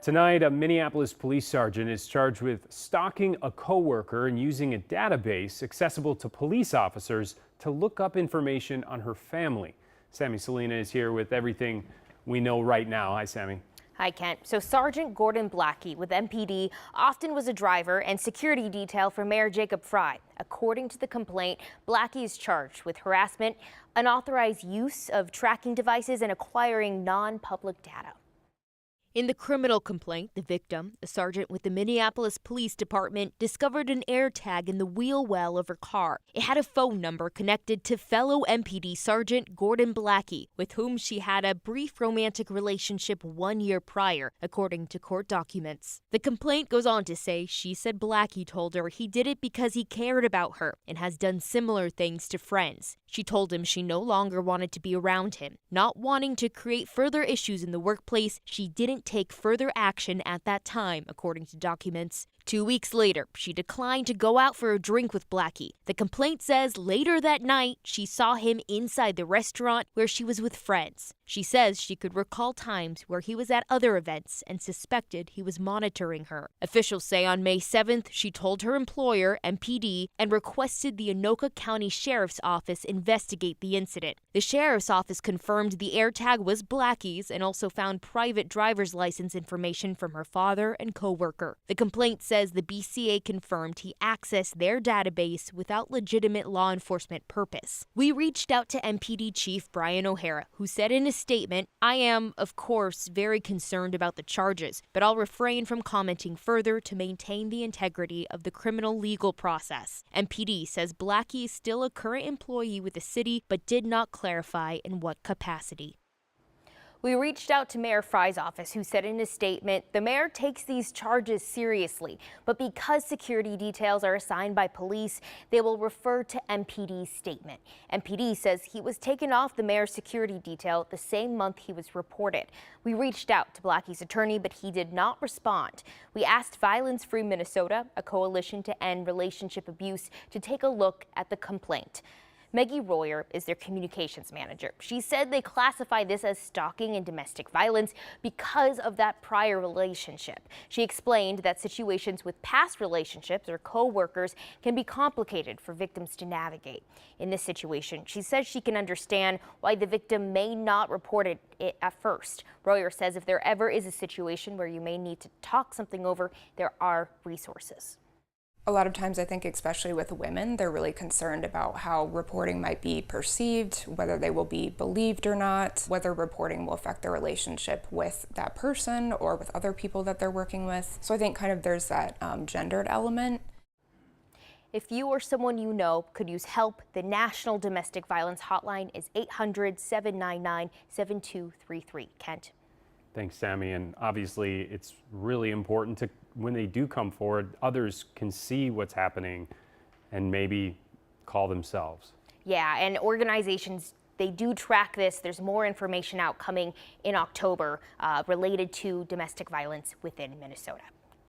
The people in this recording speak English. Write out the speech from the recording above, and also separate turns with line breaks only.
Tonight, a Minneapolis police sergeant is charged with stalking a coworker and using a database accessible to police officers to look up information on her family. Sammy Salina is here with everything we know right now. Hi, Sammy.
Hi, Kent. So Sergeant Gordon Blackey with MPD often was a driver and security detail for Mayor Jacob Fry. According to the complaint, Blackey is charged with harassment, unauthorized use of tracking devices, and acquiring non-public data.
In the criminal complaint, the victim, a sergeant with the Minneapolis Police Department, discovered an AirTag in the wheel well of her car. It had a phone number connected to fellow MPD Sergeant Gordon Blackey, with whom she had a brief romantic relationship 1 year prior, according to court documents. The complaint goes on to say she said Blackey told her he did it because he cared about her and has done similar things to friends. She told him she no longer wanted to be around him. Not wanting to create further issues in the workplace, she didn't take further action at that time, according to documents. 2 weeks later, she declined to go out for a drink with Blackey. The complaint says later that night, she saw him inside the restaurant where she was with friends. She says she could recall times where he was at other events and suspected he was monitoring her. Officials say on May 7th, she told her employer, MPD, and requested the Anoka County Sheriff's Office investigate the incident. The Sheriff's Office confirmed the AirTag was Blackey's and also found private driver's license information from her father and coworker. The complaint says the BCA confirmed he accessed their database without legitimate law enforcement purpose. We reached out to MPD Chief Brian O'Hara, who said in a statement, "I am, of course, very concerned about the charges, but I'll refrain from commenting further to maintain the integrity of the criminal legal process." MPD says Blackey is still a current employee with the city, but did not clarify in what capacity.
We reached out to Mayor Fry's office, who said in a statement, the mayor takes these charges seriously, but because security details are assigned by police, they will refer to MPD's statement. MPD says he was taken off the mayor's security detail the same month he was reported. We reached out to Blackey's attorney, but he did not respond. We asked Violence Free Minnesota, a coalition to end relationship abuse, to take a look at the complaint. Maggie Royer is their communications manager. She said they classify this as stalking and domestic violence because of that prior relationship. She explained that situations with past relationships or co-workers can be complicated for victims to navigate. In this situation, she says she can understand why the victim may not report it at first. Royer says if there ever is a situation where you may need to talk something over, there are resources.
A lot of times I think, especially with women, they're really concerned about how reporting might be perceived, whether they will be believed or not, whether reporting will affect their relationship with that person or with other people that they're working with. So I think kind of there's that gendered element.
If you or someone you know could use help, the National Domestic Violence Hotline is 800-799-7233. Kent.
Thanks, Sammy. And obviously, it's really important to, when they do come forward, others can see what's happening and maybe call themselves.
Yeah, and organizations, they do track this. There's more information out coming in October related to domestic violence within Minnesota.